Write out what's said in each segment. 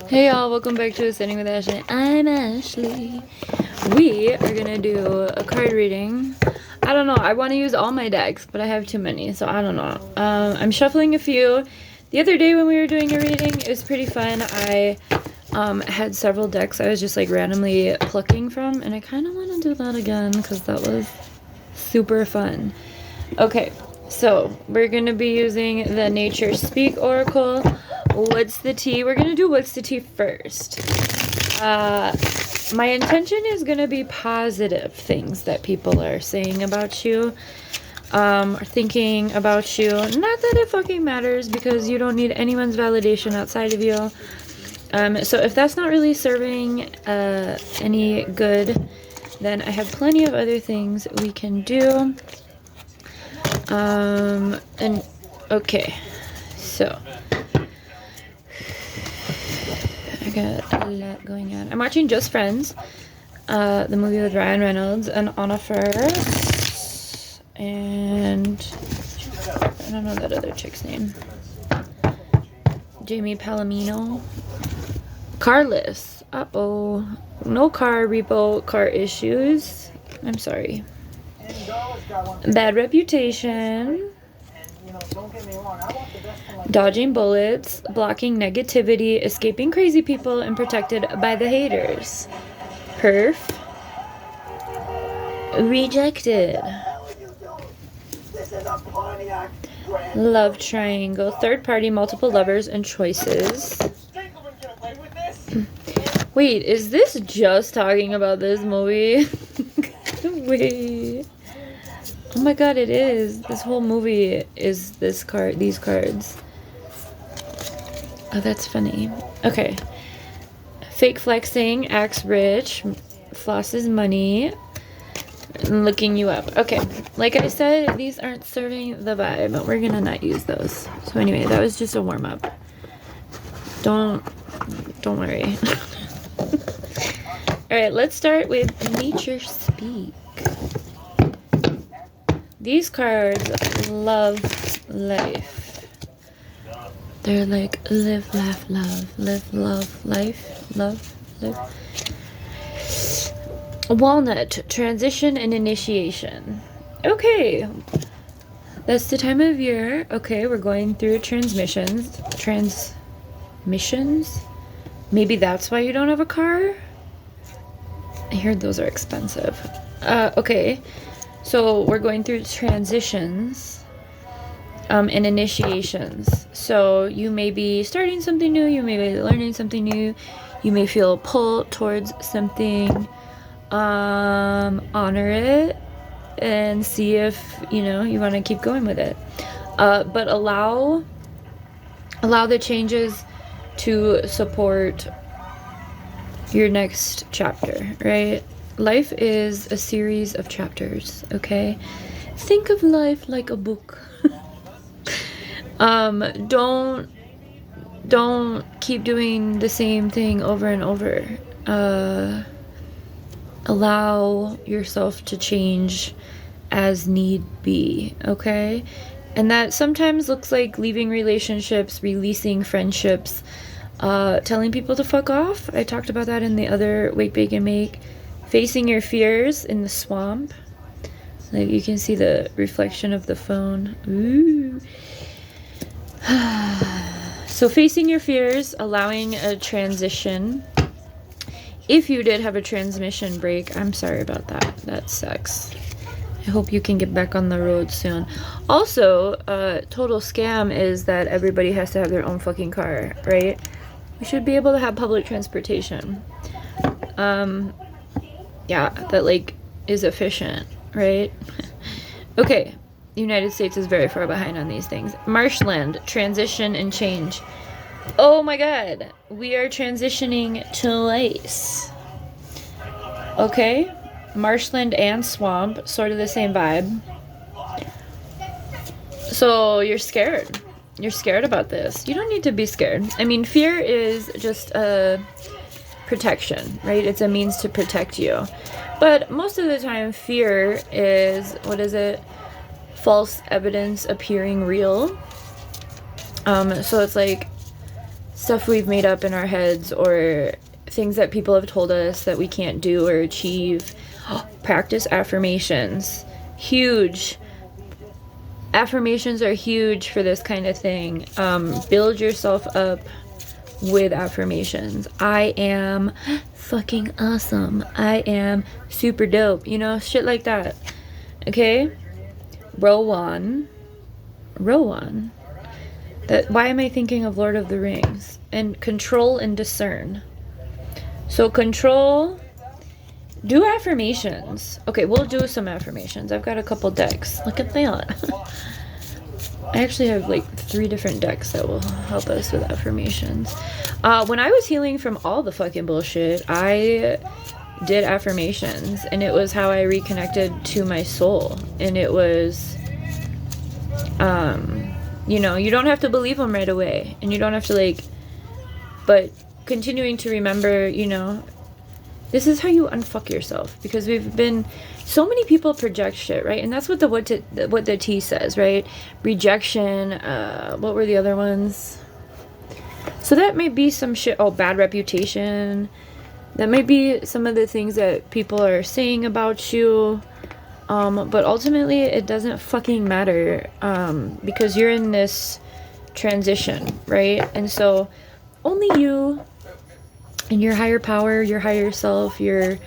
Hey y'all, welcome back to Sitting with Ashley. I'm Ashley. We are gonna do a card reading. I don't know, I want to use all my decks, but I have too many, so I don't know. I'm shuffling a few. The other day when we were doing a reading, it was pretty fun. I had several decks I was just like randomly plucking from, and I kind of want to do that again because that was super fun. Okay, so we're gonna be using the Nature Speak Oracle. What's the tea? We're gonna do what's the tea first. My intention is gonna be positive things that people are saying about you, or thinking about you. Not that it fucking matters because you don't need anyone's validation outside of you. So if that's not really serving any good, then I have plenty of other things we can do. And okay, so I got a lot going on. I'm watching Just Friends, the movie with Ryan Reynolds and Anna Faris, and I don't know that other chick's name. Jamie Palomino. Carless. Uh-oh. No car repo car issues. I'm sorry. Bad reputation. Dodging bullets, blocking negativity, escaping crazy people, and protected by the haters. Perf. Rejected. Love triangle, third party, multiple lovers, and choices. Wait, is this just talking about this movie? Wait. Oh my god, it is. This whole movie is these cards. Oh, that's funny. Okay. Fake flexing, acts rich, flosses money, and looking you up. Okay. Like I said, these aren't serving the vibe, but we're gonna not use those. So anyway, that was just a warm-up. Don't worry. Alright, let's start with Nature Speak. These cards love life. They're like live, laugh, love. Live, love, life. Love, live. Walnut, transition and initiation. Okay. That's the time of year. Okay, we're going through transmissions. Maybe that's why you don't have a car? I heard those are expensive. Okay. So we're going through transitions and initiations. So you may be starting something new, you may be learning something new, you may feel a pull towards something. Honor it and see if, you want to keep going with it. But allow the changes to support your next chapter, right? Life is a series of chapters, okay? Think of life like a book. Don't keep doing the same thing over and over. Allow yourself to change as need be, okay? And that sometimes looks like leaving relationships, releasing friendships, telling people to fuck off. I talked about that in the other Wake, Bake, and Make. Facing your fears in the swamp. Like you can see the reflection of the phone. Ooh. So facing your fears, allowing a transition. If you did have a transmission break, I'm sorry about that. That sucks. I hope you can get back on the road soon. Also, total scam is that everybody has to have their own fucking car, right? We should be able to have public transportation. Yeah, that like is efficient, right? Okay, the United States is very far behind on these things. Marshland, transition and change. Oh my god, we are transitioning twice. Okay, marshland and swamp, sort of the same vibe. So you're scared. You're scared about this. You don't need to be scared. I mean, fear is just a protection, right? It's a means to protect you. But most of the time, fear is, false evidence appearing real. So it's like stuff we've made up in our heads or things that people have told us that we can't do or achieve. Practice affirmations. Huge. Affirmations are huge for this kind of thing. Build yourself up with affirmations. I am fucking awesome. I am super dope. You know, shit like that. Okay? Rowan. Why am I thinking of Lord of the Rings? And control and discern. So control, do affirmations. Okay, we'll do some affirmations. I've got a couple decks. Look at that. I actually have like 3 different decks that will help us with affirmations. When I was healing from all the fucking bullshit, I did affirmations, and it was how I reconnected to my soul. And it was, you know, you don't have to believe them right away, and you don't have to like, but continuing to remember, you know, this is how you unfuck yourself, because we've been, so many people project shit, right? And that's what what the T says, right? Rejection, what were the other ones? So that might be some shit. Oh, bad reputation. That might be some of the things that people are saying about you. But ultimately it doesn't fucking matter, because you're in this transition, right? And so only you and your higher power, your higher self, your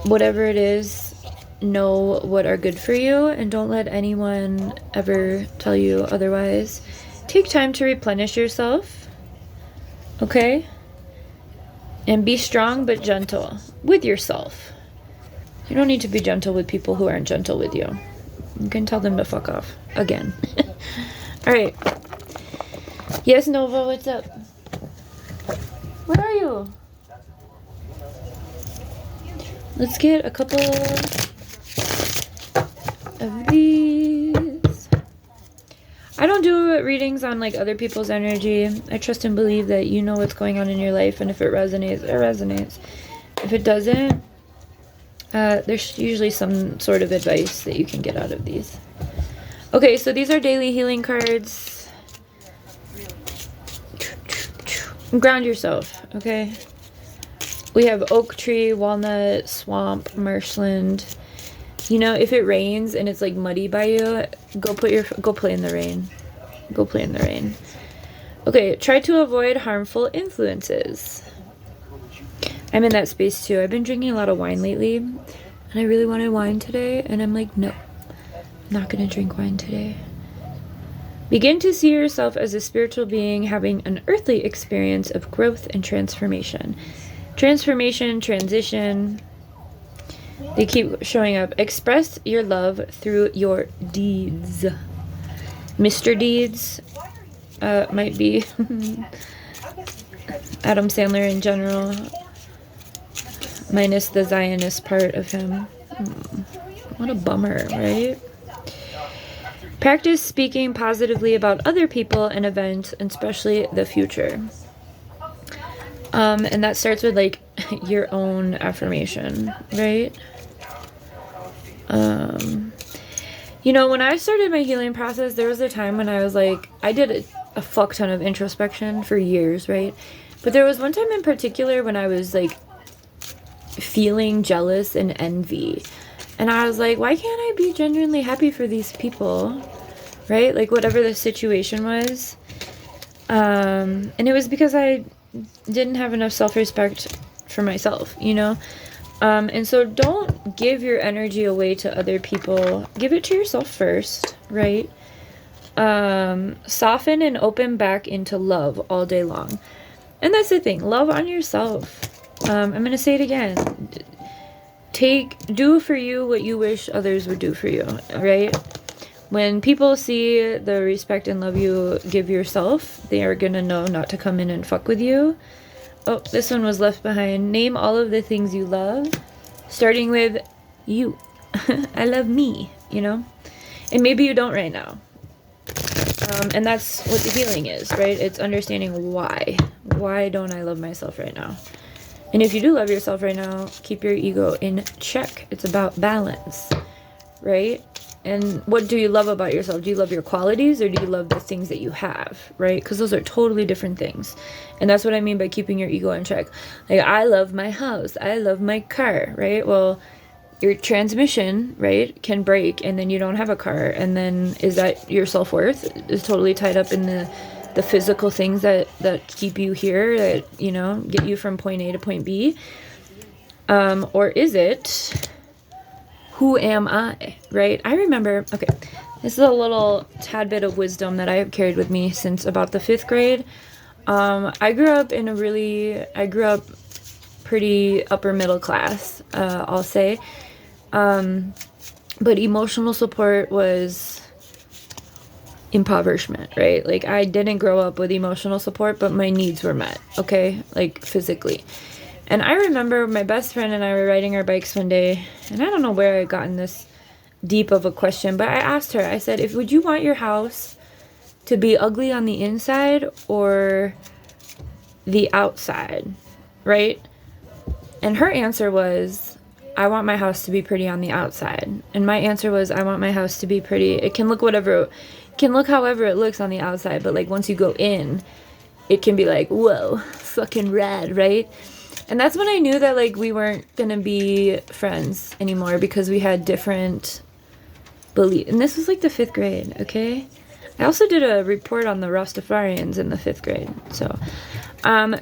whatever it is, know what are good for you, and don't let anyone ever tell you otherwise. Take time to replenish yourself, okay? And be strong but gentle with yourself. You don't need to be gentle with people who aren't gentle with you. You can tell them to fuck off. Again. Alright. Yes, Nova, what's up? Where are you? Let's get a couple of these. I don't do readings on like other people's energy. I trust and believe that you know what's going on in your life, and if it resonates, it resonates. If it doesn't, there's usually some sort of advice that you can get out of these. Okay, so these are daily healing cards. Ground yourself, okay? We have oak tree, walnut, swamp, marshland. You know, if it rains and it's like muddy by you, go play in the rain. Go play in the rain. Okay, try to avoid harmful influences. I'm in that space too. I've been drinking a lot of wine lately, and I really wanted wine today, and I'm like, no, I'm not gonna drink wine today. Begin to see yourself as a spiritual being having an earthly experience of growth and transformation. Transformation, transition, they keep showing up. Express your love through your deeds. Mr. Deeds might be Adam Sandler in general, minus the Zionist part of him. What a bummer, right? Practice speaking positively about other people and events, and especially the future. And that starts with like your own affirmation, right? You know, when I started my healing process, there was a time when I was like, I did a fuck ton of introspection for years, right? But there was one time in particular when I was like feeling jealous and envy. And I was like, why can't I be genuinely happy for these people? Right? Like whatever the situation was. And it was because I didn't have enough self-respect for myself, you know? And so don't give your energy away to other people. Give it to yourself first, right? Soften and open back into love all day long. And that's the thing. Love on yourself. I'm going to say it again. Do for you what you wish others would do for you, right? When people see the respect and love you give yourself, they are going to know not to come in and fuck with you. Oh, this one was left behind. Name all of the things you love, starting with you. I love me, you know? And maybe you don't right now. And that's what the healing is, right? It's understanding why. Why don't I love myself right now? And if you do love yourself right now, keep your ego in check. It's about balance, right? And what do you love about yourself? Do you love your qualities, or do you love the things that you have, right? Because those are totally different things. And that's what I mean by keeping your ego in check. Like, I love my house, I love my car, right? Well, your transmission, right, can break, and then you don't have a car, and then is that your self-worth is totally tied up in the physical things that keep you here, that, you know, get you from point A to point B, or is it, who am I, right? I remember, okay, this is a little tad bit of wisdom that I have carried with me since about the 5th grade. I grew up pretty upper middle class, I'll say. But emotional support was impoverishment, right? Like, I didn't grow up with emotional support, but my needs were met, okay? Like, physically. And I remember my best friend and I were riding our bikes one day, and I don't know where I got in this deep of a question, but I asked her, I said, would you want your house to be ugly on the inside or the outside, right? And her answer was, I want my house to be pretty on the outside. And my answer was, I want my house to be pretty. It can look however it looks on the outside, but like once you go in, it can be like, whoa, fucking rad, right? And that's when I knew that like we weren't gonna be friends anymore, because we had different beliefs. And this was like the 5th grade, okay? I also did a report on the Rastafarians in the 5th grade. So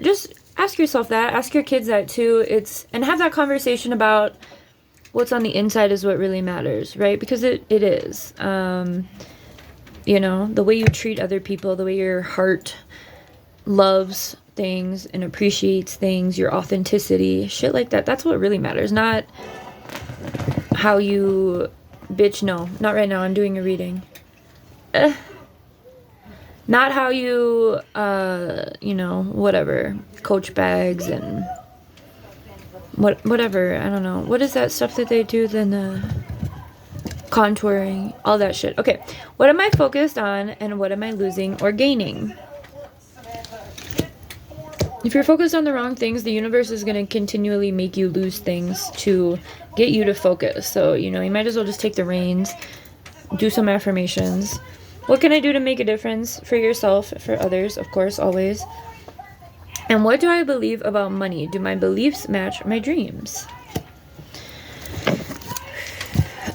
just ask yourself that, ask your kids that too. And have that conversation about what's on the inside is what really matters, right? Because it is. You know, the way you treat other people, the way your heart loves things and appreciates things, your authenticity, shit like that. That's what really matters, not how you, bitch, no, not right now, I'm doing a reading. Not how you, you know, whatever, coach bags and whatever, I don't know. What is that stuff that they do then, contouring, all that shit. Okay, what am I focused on and what am I losing or gaining? If you're focused on the wrong things, the universe is going to continually make you lose things to get you to focus. So, you know, you might as well just take the reins, do some affirmations. What can I do to make a difference for yourself, for others, of course, always? And what do I believe about money? Do my beliefs match my dreams?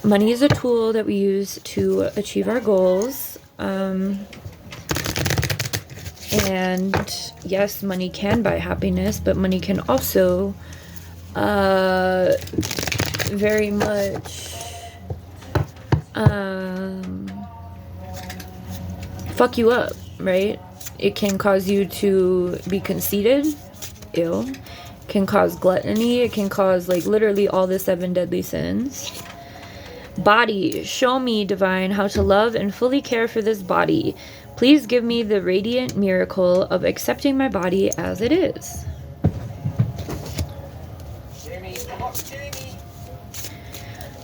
Money is a tool that we use to achieve our goals. And yes, money can buy happiness, but money can also very much fuck you up, right? It can cause you to be conceited, ew. Can cause gluttony. It can cause like literally all the 7 deadly sins. Body, show me, divine, how to love and fully care for this body. Please give me the radiant miracle of accepting my body as it is.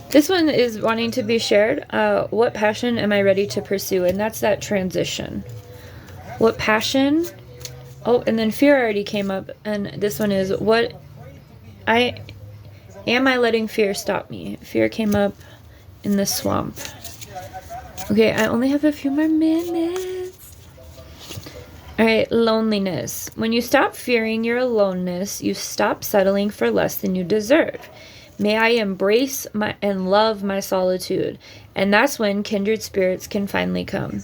This one is wanting to be shared. What passion am I ready to pursue? And that's that transition. What passion? Oh, and then fear already came up. And this one is, am I letting fear stop me? Fear came up in the swamp. Okay, I only have a few more minutes. All right, loneliness. When you stop fearing your aloneness, you stop settling for less than you deserve. May I embrace and love my solitude. And that's when kindred spirits can finally come.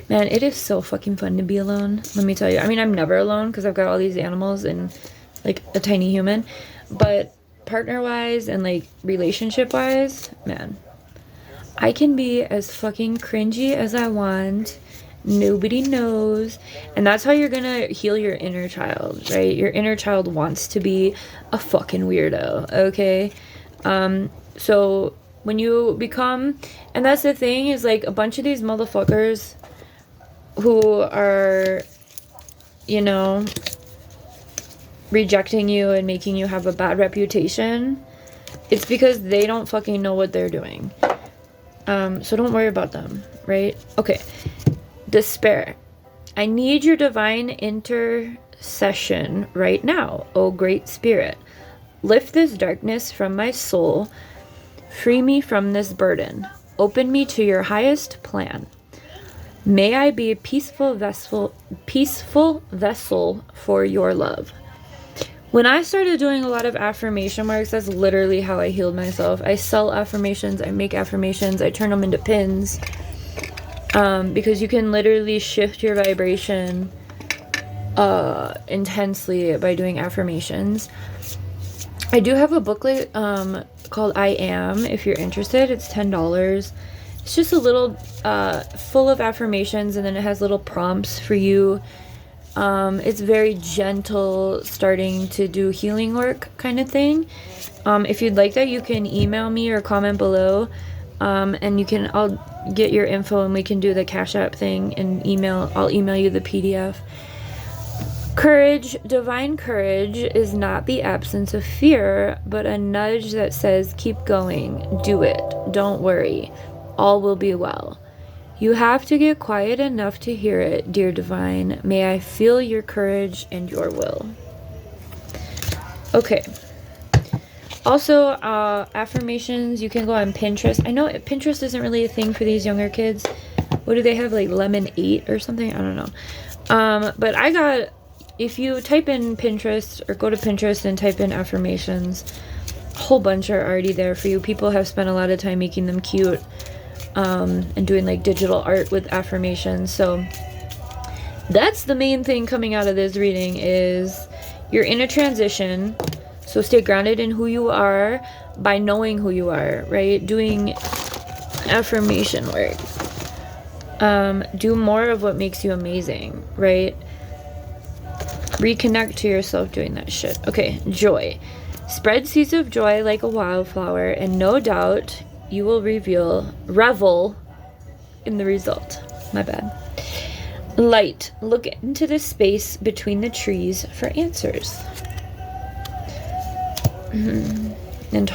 Man, it is so fucking fun to be alone. Let me tell you. I mean, I'm never alone because I've got all these animals and like a tiny human. But partner-wise and like relationship-wise, man, I can be as fucking cringy as I want. Nobody knows. And that's how you're gonna heal your inner child, right? Your inner child wants to be a fucking weirdo, okay? So when you become, and that's the thing, is like a bunch of these motherfuckers who are, you know, rejecting you and making you have a bad reputation, it's because they don't fucking know what they're doing. So don't worry about them, right? Okay. Despair. I need your divine intercession right now, O great spirit. Lift this darkness from my soul. Free me from this burden. Open me to your highest plan. May I be a peaceful vessel for your love. When I started doing a lot of affirmation works, that's literally how I healed myself. I sell affirmations, I make affirmations, I turn them into pins. Because you can literally shift your vibration intensely by doing affirmations. I do have a booklet called I Am, if you're interested. It's $10. It's just a little full of affirmations, and then it has little prompts for you. It's very gentle, starting to do healing work kind of thing. If you'd like that, you can email me or comment below, and I'll get your info and we can do the Cash App thing and I'll email you the PDF. Courage, divine courage is not the absence of fear, but a nudge that says, keep going, do it, don't worry, all will be well. You have to get quiet enough to hear it, dear divine. May I feel your courage and your will. Okay. Also, affirmations, you can go on Pinterest. I know Pinterest isn't really a thing for these younger kids. What do they have, like Lemon 8 or something? I don't know. But if you type in Pinterest or go to Pinterest and type in affirmations, a whole bunch are already there for you. People have spent a lot of time making them cute and doing like digital art with affirmations. So that's the main thing coming out of this reading is you're in a transition. So stay grounded in who you are by knowing who you are, right? Doing affirmation work. Do more of what makes you amazing, right? Reconnect to yourself doing that shit. Okay, joy. Spread seeds of joy like a wildflower, and no doubt you will revel in the result. My bad. Light. Look into the space between the trees for answers. And